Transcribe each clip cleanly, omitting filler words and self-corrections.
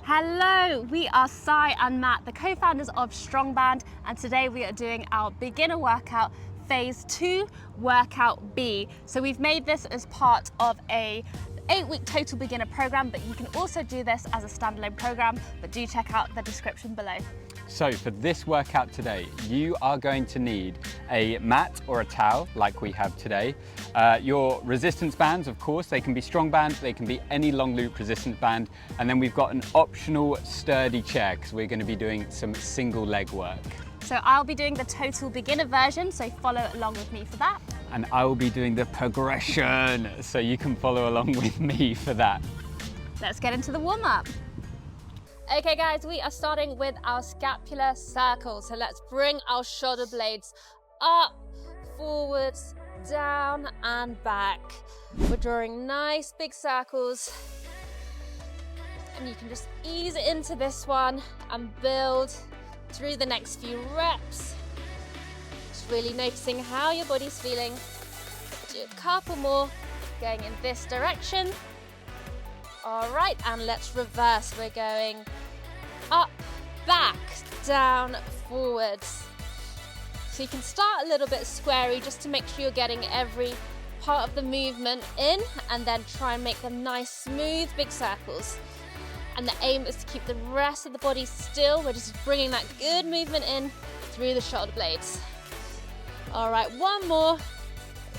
Hello, we are Sai and Matt, the co-founders of Strongband, and today we are doing our beginner workout phase 2 workout B. So we've made this as part of a 8-week total beginner program, but you can also do this as a standalone program, but do check out the description below. So for this workout today, you are going to need a mat or a towel like we have today. Your resistance bands, of course, they can be strong bands, they can be any long loop resistance band. And then we've got an optional sturdy chair because we're going to be doing some single leg work. So I'll be doing the total beginner version, so follow along with me for that. And I will be doing the progression, so you can follow along with me for that. Let's get into the warm-up. Okay guys, we are starting with our scapular circle. So let's bring our shoulder blades up, forwards, down and back. We're drawing nice big circles. And you can just ease into this one and build through the next few reps. Just really noticing how your body's feeling. Do a couple more going in this direction. All right, and let's reverse. We're going up, back, down, forwards. So you can start a little bit squarey just to make sure you're getting every part of the movement in, and then try and make them nice, smooth, big circles. And the aim is to keep the rest of the body still. We're just bringing that good movement in through the shoulder blades. All right, one more.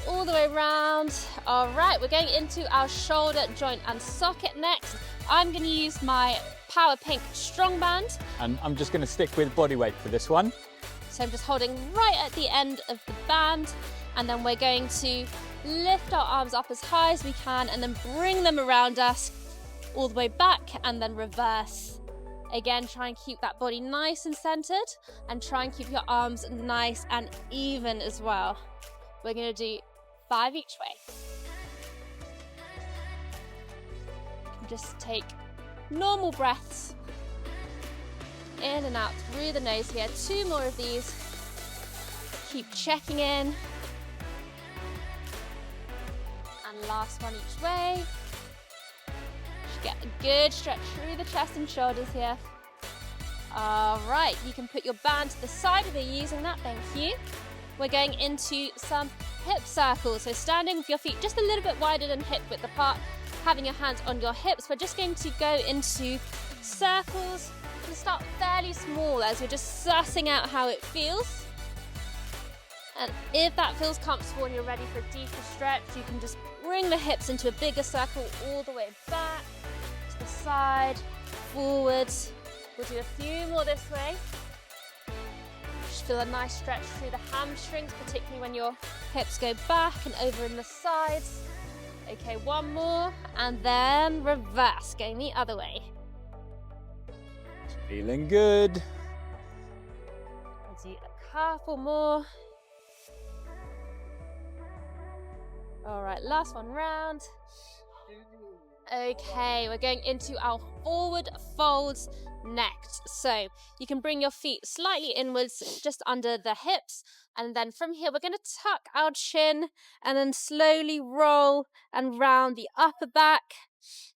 All the way around. All right, we're going into our shoulder joint and socket next. I'm going to use my Power Pink Strong Band. And I'm just going to stick with body weight for this one. So I'm just holding right at the end of the band, and then we're going to lift our arms up as high as we can and then bring them around us all the way back and then reverse. Again, try and keep that body nice and centered and try and keep your arms nice and even as well. We're going to do 5 each way. Just take normal breaths in and out through the nose here. 2 more of these. Keep checking in. And last one each way. Just get a good stretch through the chest and shoulders here. All right, you can put your band to the side if you're using that, thank you. We're going into some hip circles, so standing with your feet just a little bit wider than hip width apart, having your hands on your hips. We're just going to go into circles. We'll start fairly small as we're just sussing out how it feels. And if that feels comfortable and you're ready for a deeper stretch, you can just bring the hips into a bigger circle all the way back, to the side, forwards. We'll do a few more this way. Just feel a nice stretch through the hamstrings, particularly when your hips go back and over in the sides. Okay, one more, and then reverse, going the other way. Feeling good. I'll do a couple more. All right, last one round. Okay, we're going into our forward folds next. So you can bring your feet slightly inwards, just under the hips. And then from here, we're going to tuck our chin and then slowly roll and round the upper back.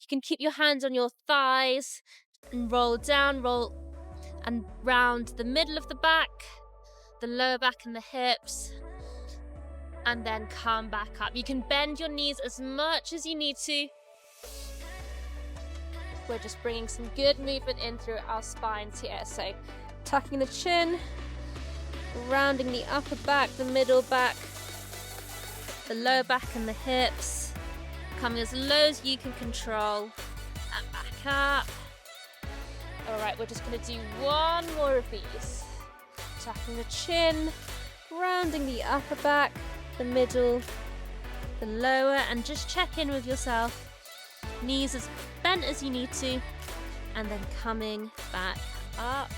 You can keep your hands on your thighs and roll down, roll and round the middle of the back, the lower back and the hips, and then come back up. You can bend your knees as much as you need to. We're just bringing some good movement in through our spines here. So tucking the chin, rounding the upper back, the middle back, the lower back and the hips, coming as low as you can control, and back up. All right, we're just going to do one more of these. Tucking the chin, rounding the upper back, the middle, the lower, and just check in with yourself. Knees as bent as you need to, and then coming back up.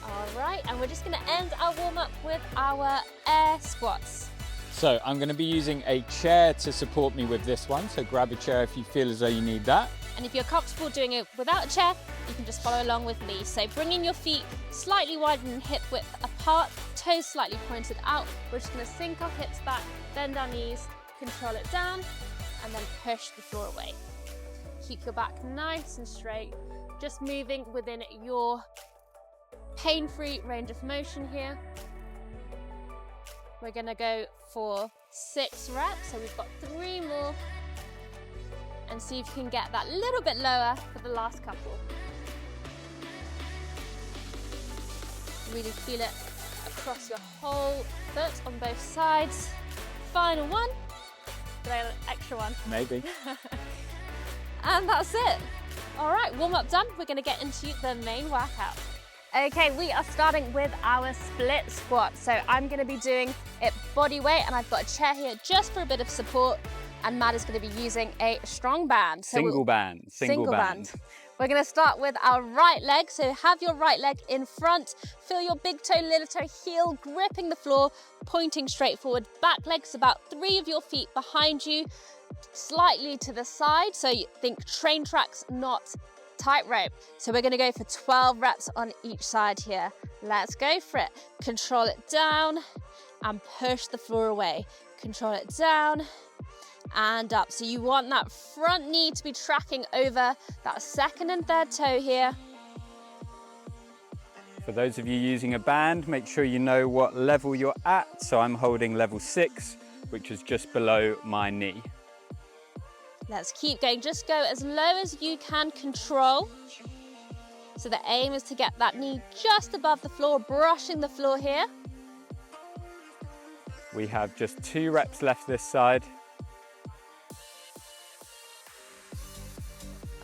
All right, and we're just going to end our warm-up with our air squats. So I'm going to be using a chair to support me with this one. So grab a chair if you feel as though you need that. And if you're comfortable doing it without a chair, you can just follow along with me. So bringing your feet slightly wider than hip width apart, toes slightly pointed out. We're just going to sink our hips back, bend our knees, control it down, and then push the floor away. Keep your back nice and straight, just moving within your pain-free range of motion here. We're gonna go for 6 reps, so we've got 3 more, and see if you can get that little bit lower for the last couple. Really feel it across your whole foot on both sides. Final one. Did I have an extra one? Maybe. And that's it. All right, warm up done. We're gonna get into the main workout. Okay, we are starting with our split squat. So I'm gonna be doing it body weight, and I've got a chair here just for a bit of support, and Matt is gonna be using a strong band. So Single band. We're gonna start with our right leg. So have your right leg in front, feel your big toe, little toe, heel gripping the floor, pointing straight forward. Back leg's about 3 of your feet behind you, slightly to the side. So you think train tracks, not tightrope. So we're gonna go for 12 reps on each side here. Let's go for it. Control it down and push the floor away. Control it down and up. So you want that front knee to be tracking over that second and third toe here. For those of you using a band, make sure you know what level you're at. So I'm holding level 6, which is just below my knee. Let's keep going. Just go as low as you can control. So the aim is to get that knee just above the floor, brushing the floor here. We have just 2 reps left this side.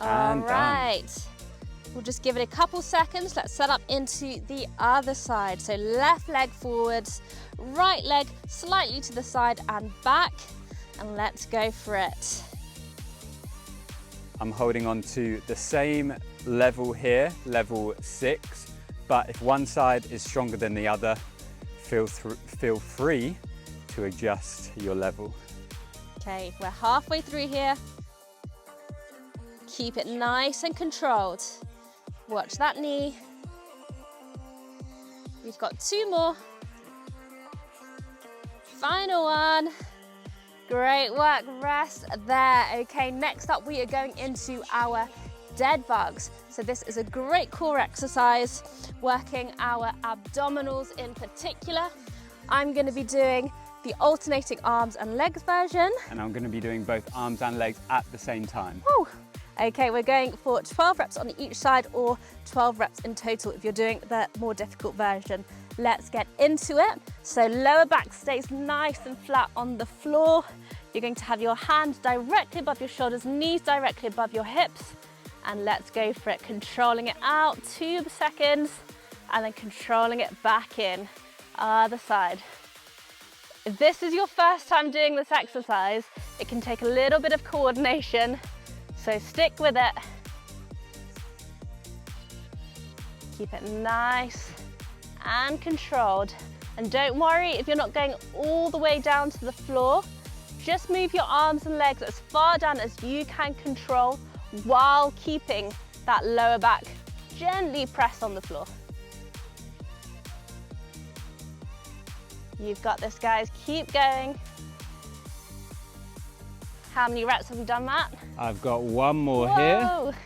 All right. We'll just give it a couple seconds. Let's set up into the other side. So left leg forwards, right leg slightly to the side and back. And let's go for it. I'm holding on to the same level here, level 6, but if one side is stronger than the other, feel free to adjust your level. Okay, we're halfway through here. Keep it nice and controlled. Watch that knee. We've got 2 more. Final one. Great work, rest there. Okay, next up we are going into our dead bugs. So this is a great core exercise, working our abdominals in particular. I'm gonna be doing the alternating arms and legs version. And I'm gonna be doing both arms and legs at the same time. Woo. Okay, we're going for 12 reps on each side, or 12 reps in total if you're doing the more difficult version. Let's get into it. So lower back stays nice and flat on the floor. You're going to have your hands directly above your shoulders, knees directly above your hips. And let's go for it, controlling it out, 2 seconds, and then controlling it back in. Other side. If this is your first time doing this exercise, it can take a little bit of coordination, so stick with it. Keep it nice and controlled. And don't worry if you're not going all the way down to the floor. Just move your arms and legs as far down as you can control while keeping that lower back gently pressed on the floor. You've got this, guys. Keep going. How many reps have you done, Matt? I've got 1 more Whoa. here.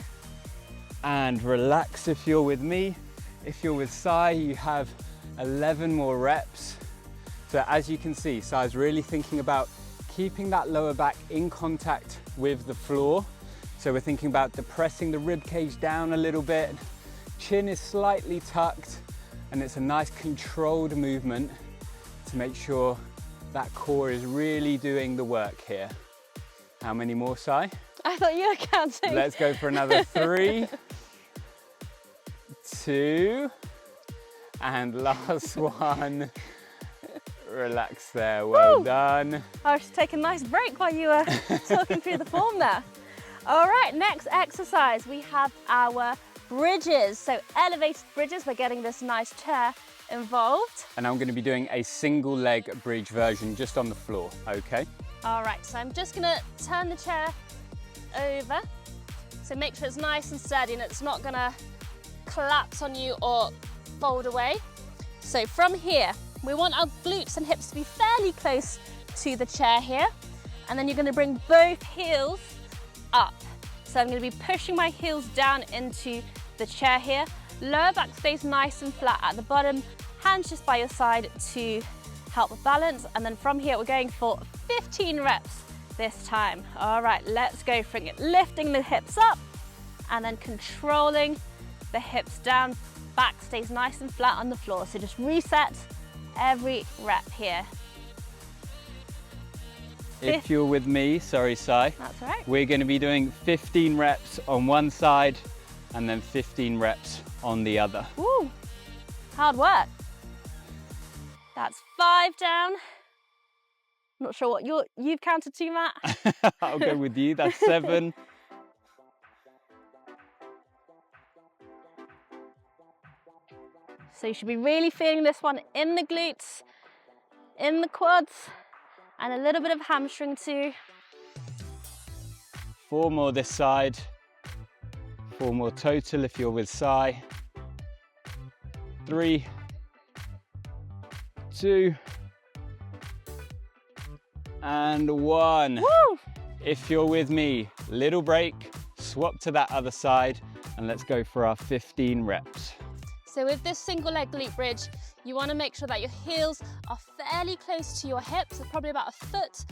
And relax if you're with me. If you're with Sai, you have 11 more reps. So as you can see, Sai's really thinking about keeping that lower back in contact with the floor. So we're thinking about depressing the rib cage down a little bit. Chin is slightly tucked, and it's a nice controlled movement to make sure that core is really doing the work here. How many more, Sai? I thought you were counting. Let's go for another 3, 2, and last one. Relax there, well Woo. done. I was just taking a nice break while you were talking through the form there. All right, next exercise, we have our bridges. So elevated bridges, we're getting this nice chair involved. And I'm going to be doing a single leg bridge version just on the floor, okay? All right, so I'm just gonna turn the chair over. So make sure it's nice and steady and it's not gonna collapse on you or fold away. So from here, we want our glutes and hips to be fairly close to the chair here. And then you're gonna bring both heels up. So I'm going to be pushing my heels down into the chair here. Lower back stays nice and flat at the bottom. Hands just by your side to help with balance. And then from here, we're going for 15 reps this time. All right, let's go for it. Lifting the hips up and then controlling the hips down. Back stays nice and flat on the floor. So just reset every rep here. If you're with me, sorry, Sai. That's all right. We're going to be doing 15 reps on one side and then 15 reps on the other. Woo, hard work. That's 5 down. Not sure what you've counted to, Matt. I'll go with you, that's 7. So you should be really feeling this one in the glutes, in the quads, and a little bit of hamstring too. 4 more this side. 4 more total if you're with Sai. 3, 2, and 1. Woo! If you're with me, little break, swap to that other side, and let's go for our 15 reps. So with this single leg glute bridge, you want to make sure that your heels are fairly close to your hips, so probably about a foot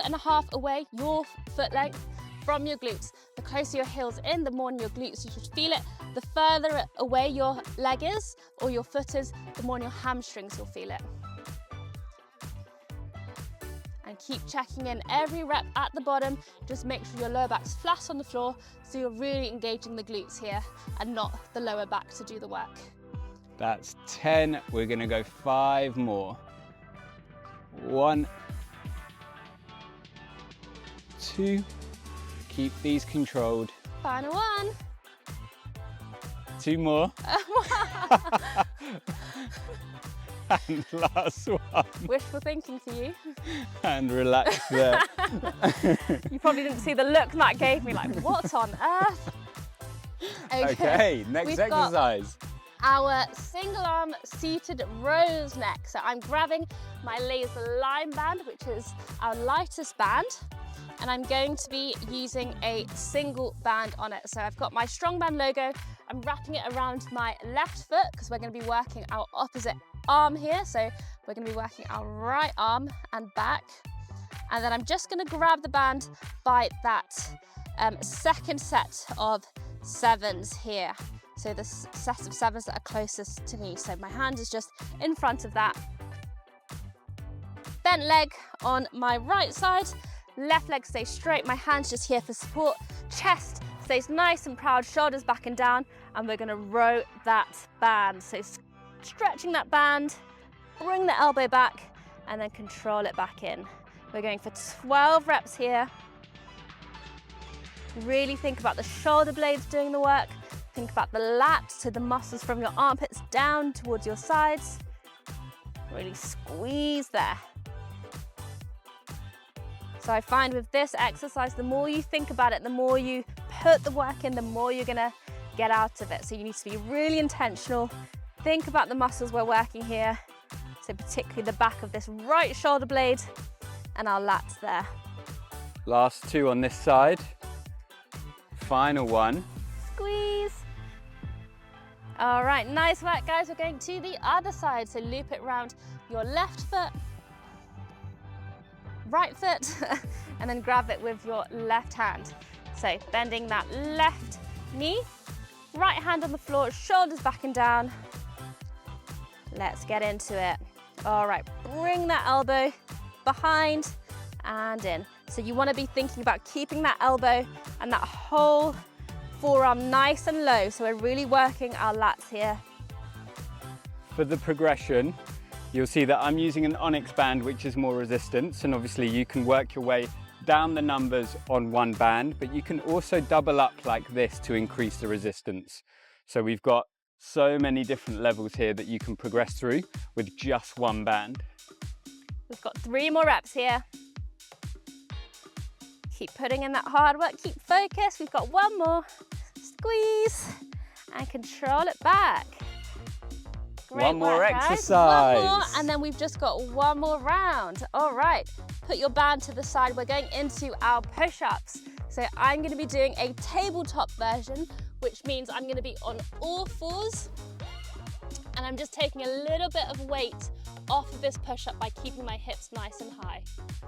and a half away, your foot length from your glutes. The closer your heels in, the more in your glutes you should feel it. The further away your leg is or your foot is, the more in your hamstrings you'll feel it. And keep checking in every rep at the bottom. Just make sure your lower back's flat on the floor so you're really engaging the glutes here and not the lower back to do the work. That's 10. We're going to go 5 more. 1, 2. Keep these controlled. Final one. 2 more. And last one. Wishful thinking for you. And relax there. You probably didn't see the look Matt gave me, like, what on earth? Okay, next exercise. Our single arm seated rows next. So I'm grabbing my laser line band, which is our lightest band, and I'm going to be using a single band on it. So I've got my strong band logo. I'm wrapping it around my left foot because we're going to be working our opposite arm here. So we're going to be working our right arm and back. And then I'm just going to grab the band by that second set of 7s here. So the set of 7s that are closest to me. So my hand is just in front of that. Bent leg on my right side. Left leg stays straight. My hand's just here for support. Chest stays nice and proud. Shoulders back and down. And we're going to row that band. So stretching that band. Bring the elbow back. And then control it back in. We're going for 12 reps here. Really think about the shoulder blades doing the work. Think about the lats, so the muscles from your armpits down towards your sides. Really squeeze there. So I find with this exercise, the more you think about it, the more you put the work in, the more you're gonna get out of it. So you need to be really intentional. Think about the muscles we're working here. So particularly the back of this right shoulder blade and our lats there. Last 2 on this side. Final one. Squeeze. All right, nice work, guys. We're going to the other side. So loop it round your left foot, right foot, and then grab it with your left hand. So bending that left knee, right hand on the floor, shoulders back and down. Let's get into it. All right, bring that elbow behind and in. So you want to be thinking about keeping that elbow and that whole forearm nice and low. So we're really working our lats here. For the progression, you'll see that I'm using an onyx band, which is more resistance. And obviously you can work your way down the numbers on one band, but you can also double up like this to increase the resistance. So we've got so many different levels here that you can progress through with just one band. We've got 3 more reps here. Keep putting in that hard work, keep focused. We've got 1 more. Squeeze and control it back. Great 1 more work, guys. exercise. 1 more, and then we've just got 1 more round. All right, put your band to the side. We're going into our push-ups. So I'm going to be doing a tabletop version, which means I'm going to be on all fours, and I'm just taking a little bit of weight off of this push-up by keeping my hips nice and high.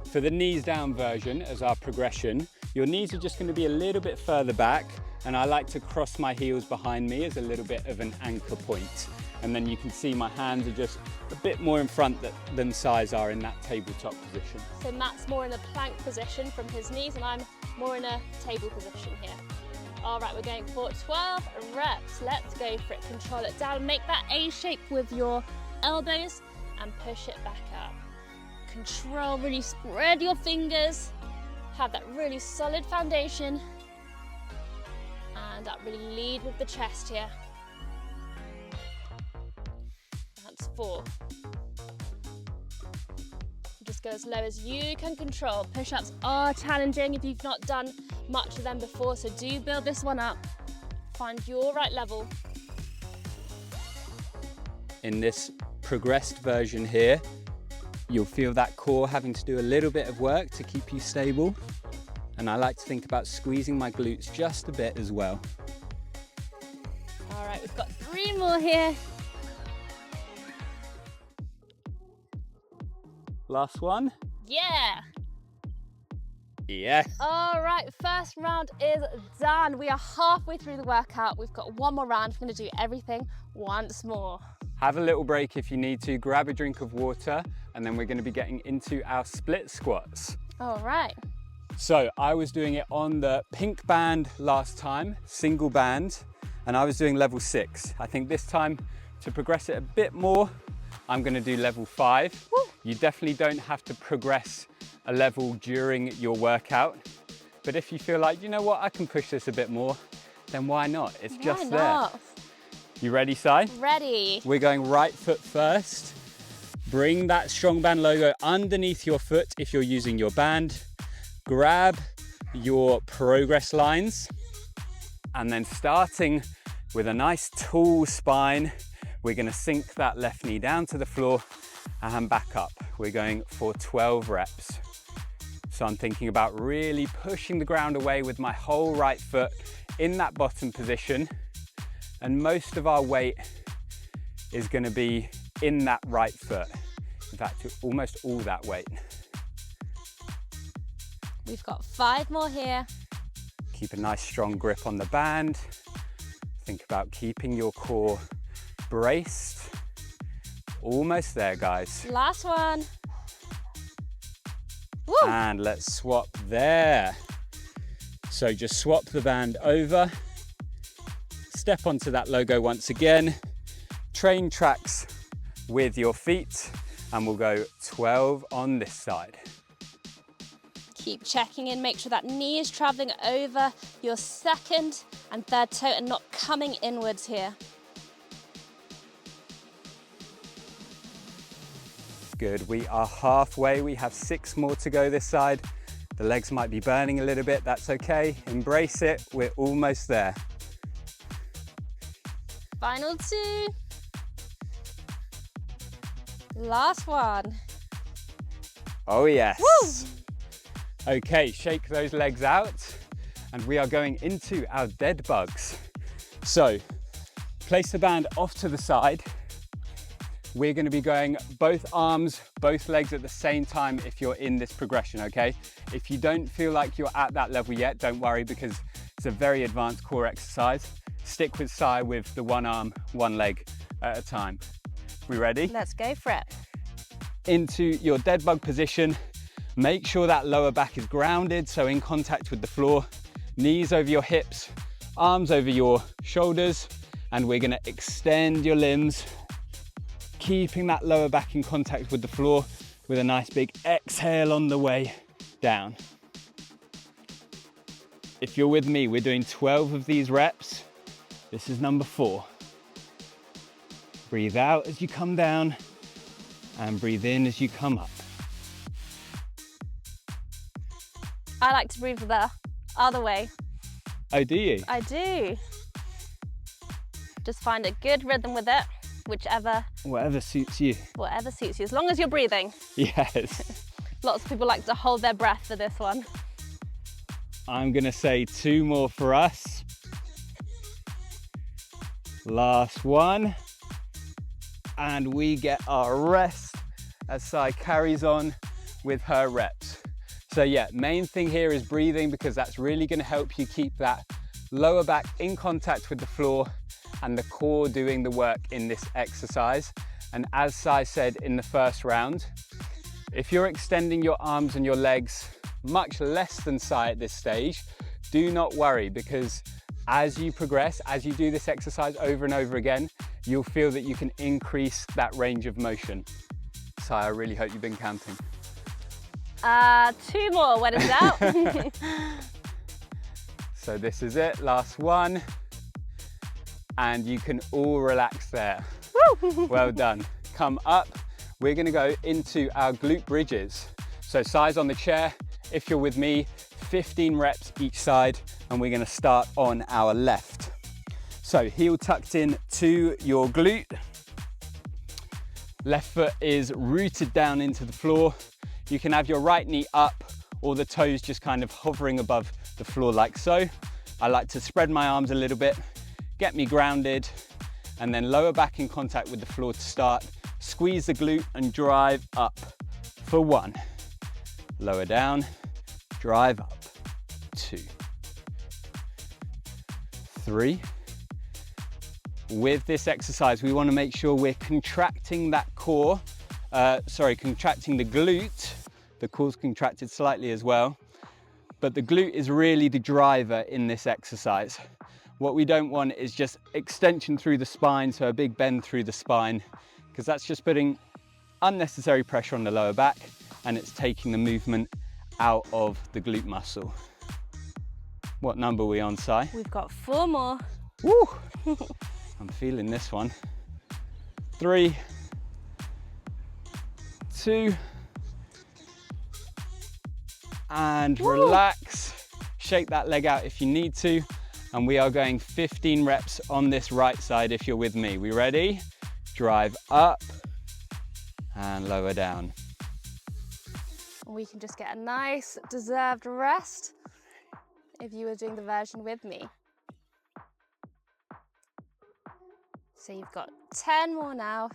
For the knees down version, as our progression, your knees are just going to be a little bit further back, and I like to cross my heels behind me as a little bit of an anchor point. And then you can see my hands are just a bit more in front than size are in that tabletop position. So Matt's more in a plank position from his knees, and I'm more in a table position here. All right, we're going for 12 reps. Let's go for it. Control it down. Make that A shape with your elbows and push it back up. Control, really spread your fingers. Have that really solid foundation. And up, really lead with the chest here. That's 4. Just go as low as you can control. Push-ups are challenging if you've not done much of them before, so do build this one up. Find your right level. In this progressed version here, you'll feel that core having to do a little bit of work to keep you stable. And I like to think about squeezing my glutes just a bit as well. All right, we've got 3 more here. Last one. Yeah. Yes. All right, first round is done. We are halfway through the workout. We've got one more round. We're going to do everything once more. Have a little break if you need to. Grab a drink of water, and then we're going to be getting into our split squats. All right. So I was doing it on the pink band last time, single band, and I was doing level 6. I think this time, to progress it a bit more, I'm going to do level 5. Woo. You definitely don't have to progress a level during your workout, but if you feel like, you know what, I can push this a bit more, then why not? It's just there. You ready, Sai? Ready. We're going right foot first. Bring that strong band logo underneath your foot if you're using your band. Grab your progress lines, and then starting with a nice tall spine, we're going to sink that left knee down to the floor and back up. We're going for 12 reps. So I'm thinking about really pushing the ground away with my whole right foot in that bottom position. And most of our weight is going to be in that right foot. In fact, almost all that weight. We've got 5 more here. Keep a nice strong grip on the band. Think about keeping your core braced. Almost there, guys. Last one. Woo. And let's swap there. So just swap the band over. Step onto that logo once again. Train tracks with your feet, and we'll go 12 on this side. Keep checking in, make sure that knee is traveling over your second and third toe and not coming inwards here. Good, we are halfway. We have 6 more to go this side. The legs might be burning a little bit, that's okay. Embrace it, we're almost there. Final 2. Last one. Oh yes. Woo! Okay, shake those legs out, and we are going into our dead bugs. So, place the band off to the side. We're going to be going both arms, both legs at the same time if you're in this progression, okay? If you don't feel like you're at that level yet, don't worry, because it's a very advanced core exercise. Stick with Sai with the one arm, one leg at a time. We ready? Let's go for it. Into your dead bug position. Make sure that lower back is grounded, so in contact with the floor. Knees over your hips, arms over your shoulders, and we're gonna extend your limbs, keeping that lower back in contact with the floor with a nice big exhale on the way down. If you're with me, we're doing 12 of these reps. This is number 4. Breathe out as you come down, and breathe in as you come up. I like to breathe the other way. Oh, do you? I do. Just find a good rhythm with it, Whatever suits you. whatever suits you, as long as you're breathing. Yes. Lots of people like to hold their breath for this one. I'm gonna say 2 more for us. Last one. And we get our rest as Sai carries on with her reps. So yeah, main thing here is breathing, because that's really gonna help you keep that lower back in contact with the floor and the core doing the work in this exercise. And as Sai said in the first round, if you're extending your arms and your legs much less than Sai at this stage, do not worry, because as you progress, as you do this exercise over and over again, you'll feel that you can increase that range of motion. Sai, I really hope you've been counting. 2 more when it's out. So this is it, last one. And you can all relax there. Woo! Well done. Come up. We're gonna go into our glute bridges. So Sai's on the chair. If you're with me, 15 reps each side, and we're gonna start on our left. So heel tucked in to your glute. Left foot is rooted down into the floor. You can have your right knee up or the toes just kind of hovering above the floor like so. I like to spread my arms a little bit, get me grounded, and then lower back in contact with the floor to start. Squeeze the glute and drive up for 1. Lower down, drive up. 2, 3. With this exercise, we want to make sure we're contracting that core, contracting the glute. The core's contracted slightly as well, but the glute is really the driver in this exercise. What we don't want is just extension through the spine, so a big bend through the spine, because that's just putting unnecessary pressure on the lower back, and it's taking the movement out of the glute muscle. What number are we on, Sai? We've got 4 more. Woo! I'm feeling this one. 3, 2, and relax. Shake that leg out if you need to. And we are going 15 reps on this right side if you're with me. We ready? Drive up and lower down. We can just get a nice deserved rest if you were doing the version with me. So you've got 10 more now.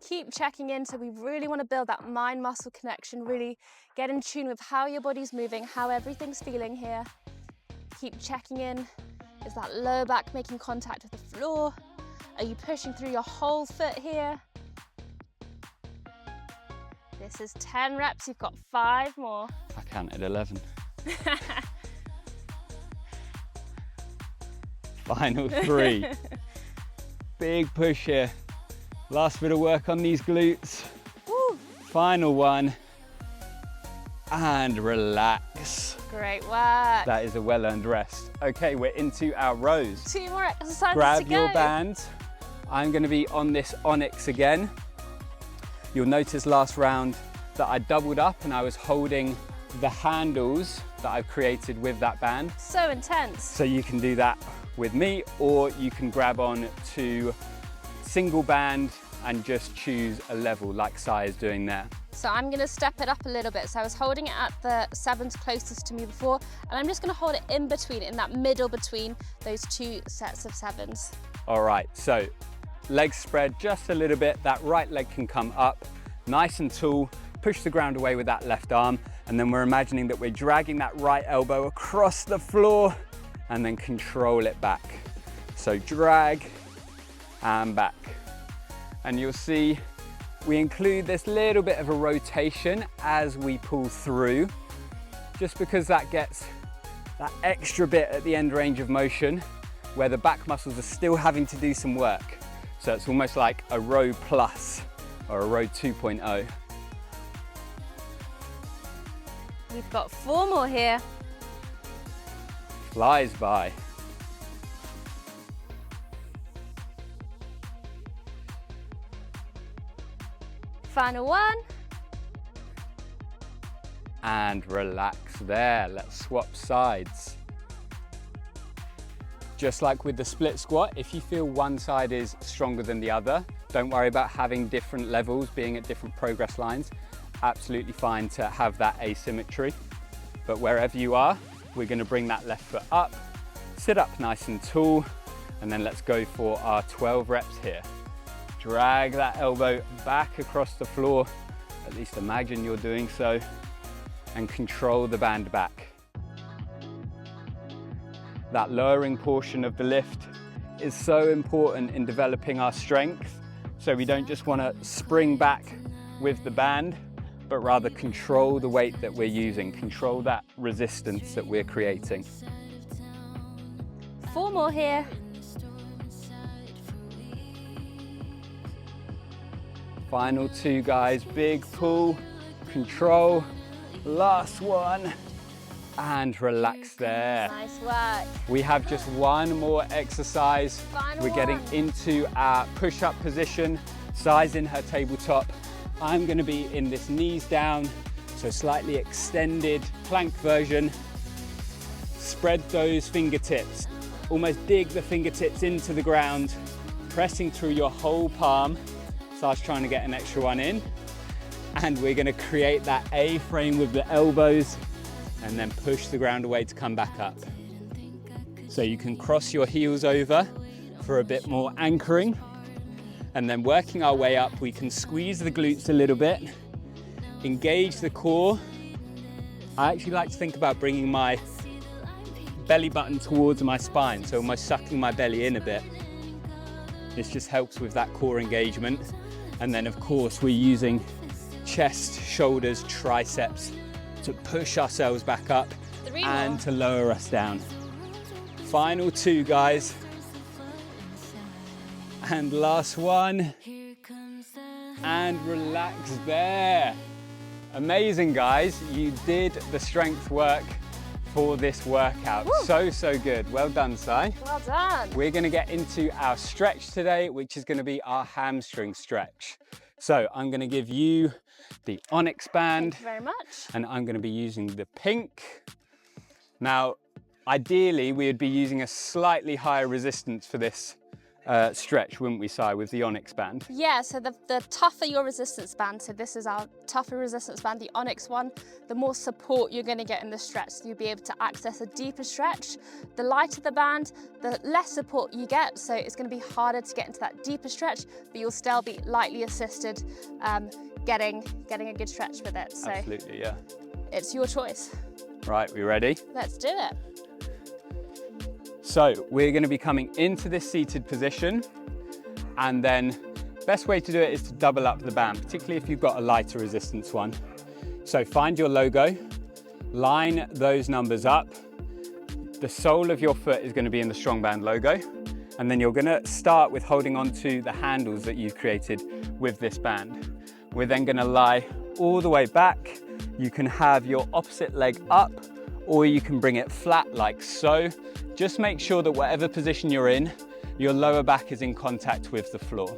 Keep checking in. So we really want to build that mind-muscle connection, really get in tune with how your body's moving, how everything's feeling here. Keep checking in. Is that lower back making contact with the floor? Are you pushing through your whole foot here? This is 10 reps, you've got 5 more. I counted 11. Final 3. Big push here. Last bit of work on these glutes. Woo. Final one. And relax. Great work. That is a well-earned rest. Okay, we're into our rows. 2 more exercises Grab to go. your bands. I'm going to be on this onyx again. You'll notice last round that I doubled up and I was holding the handles that I've created with that band. So intense. So you can do that with me, or you can grab on to single band and just choose a level like Sai is doing there. So I'm going to step it up a little bit. So I was holding it at the 7s closest to me before, and I'm just going to hold it in between, in that middle between those 2 sets of 7s. All right, so legs spread just a little bit. That right leg can come up nice and tall. Push the ground away with that left arm, and then we're imagining that we're dragging that right elbow across the floor and then control it back. So drag and back. And you'll see we include this little bit of a rotation as we pull through, just because that gets that extra bit at the end range of motion where the back muscles are still having to do some work. So it's almost like a row plus or a row 2.0. We've got 4 more here. Flies by. Final one. And relax there. Let's swap sides. Just like with the split squat, if you feel one side is stronger than the other, don't worry about having different levels, being at different progress lines. Absolutely fine to have that asymmetry. But wherever you are, we're gonna bring that left foot up, sit up nice and tall, and then let's go for our 12 reps here. Drag that elbow back across the floor, at least imagine you're doing so, and control the band back. That lowering portion of the lift is so important in developing our strength, so we don't just want to spring back with the band, but rather control the weight that we're using, control that resistance that we're creating. 4 more here. Final 2, guys, big pull, control, last one, and relax there. Nice work. We have just one more exercise. We're getting into our push-up position, sizing her tabletop. I'm gonna be in this knees down, so slightly extended plank version. Spread those fingertips, almost dig the fingertips into the ground, pressing through your whole palm. So I was trying to get an extra one in. And we're gonna create that A-frame with the elbows and then push the ground away to come back up. So you can cross your heels over for a bit more anchoring. And then working our way up, we can squeeze the glutes a little bit, engage the core. I actually like to think about bringing my belly button towards my spine, so almost sucking my belly in a bit. This just helps with that core engagement. And then of course we're using chest, shoulders, triceps to push ourselves back up and to lower us down. Final 2, guys. And last one. And relax there. Amazing, guys. You did the strength work for this workout. Woo. So good. Well done, Sai. Well done. We're gonna get into our stretch today, which is gonna be our hamstring stretch. So I'm gonna give you the Onyx band. Thank you very much. And I'm gonna be using the pink. Now, ideally, we would be using a slightly higher resistance for this stretch, wouldn't we, Sai, with the Onyx band? Yeah, so the tougher your resistance band, so this is our tougher resistance band, the Onyx one, the more support you're going to get in the stretch. So you'll be able to access a deeper stretch. The lighter the band, the less support you get, so it's going to be harder to get into that deeper stretch, but you'll still be lightly assisted getting a good stretch with it. So absolutely, yeah. It's your choice. Right, we ready? Let's do it. So we're going to be coming into this seated position, and then best way to do it is to double up the band, particularly if you've got a lighter resistance one. So find your logo, line those numbers up. The sole of your foot is going to be in the strong band logo, and then you're going to start with holding on to the handles that you've created with this band. We're then going to lie all the way back. You can have your opposite leg up, or you can bring it flat like so. Just make sure that whatever position you're in, your lower back is in contact with the floor.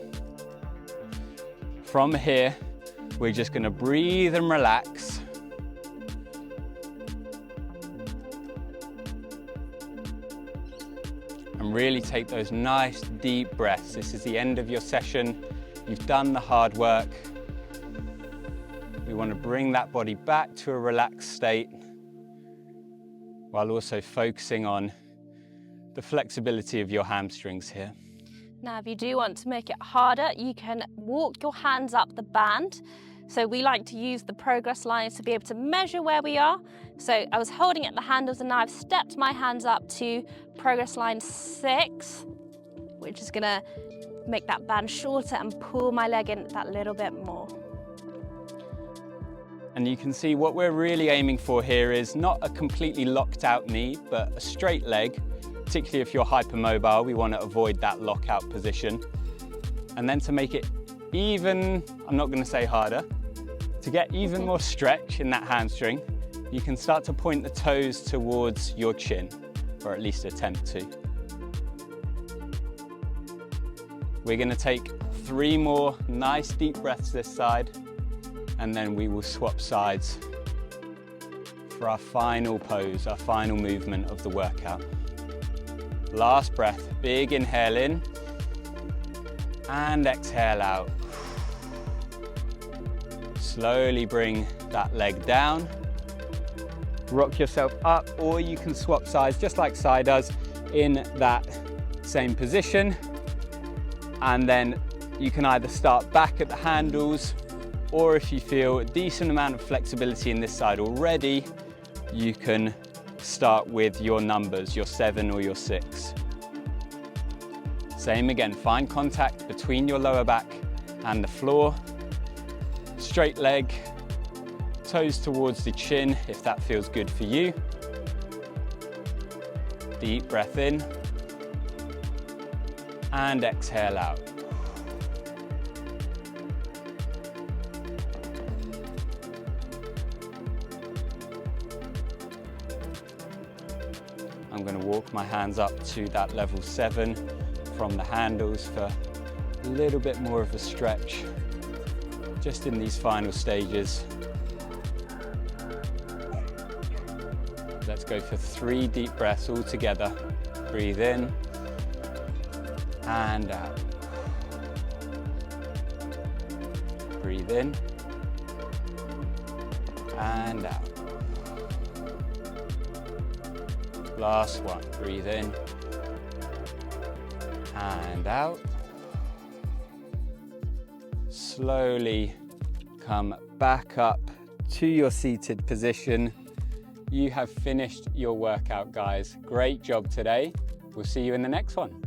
From here, we're just gonna breathe and relax. And really take those nice deep breaths. This is the end of your session. You've done the hard work. We want to bring that body back to a relaxed state while also focusing on the flexibility of your hamstrings here. Now, if you do want to make it harder, you can walk your hands up the band. So we like to use the progress lines to be able to measure where we are. So I was holding at the handles and now I've stepped my hands up to progress line 6, which is gonna make that band shorter and pull my leg in that little bit more. And you can see what we're really aiming for here is not a completely locked out knee, but a straight leg. Particularly if you're hypermobile, we want to avoid that lockout position. And then to make it even, I'm not going to say harder, to get even more stretch in that hamstring, you can start to point the toes towards your chin, or at least attempt to. We're going to take 3 more nice deep breaths this side, and then we will swap sides for our final pose, our final movement of the workout. Last breath, big inhale in and exhale out. Slowly bring that leg down rock yourself up, or you can swap sides just like Sai does in that same position. And then you can either start back at the handles, or if you feel a decent amount of flexibility in this side already, you can start with your numbers, your 7 or your 6. Same again, find contact between your lower back and the floor. Straight leg, toes towards the chin if that feels good for you. Deep breath in and exhale out. I'm going to walk my hands up to that level 7 from the handles for a little bit more of a stretch, just in these final stages. Let's go for 3 deep breaths all together. Breathe in and out. Breathe in and out. Last one, breathe in and out. Slowly come back up to your seated position. You have finished your workout, guys. Great job today. We'll see you in the next one.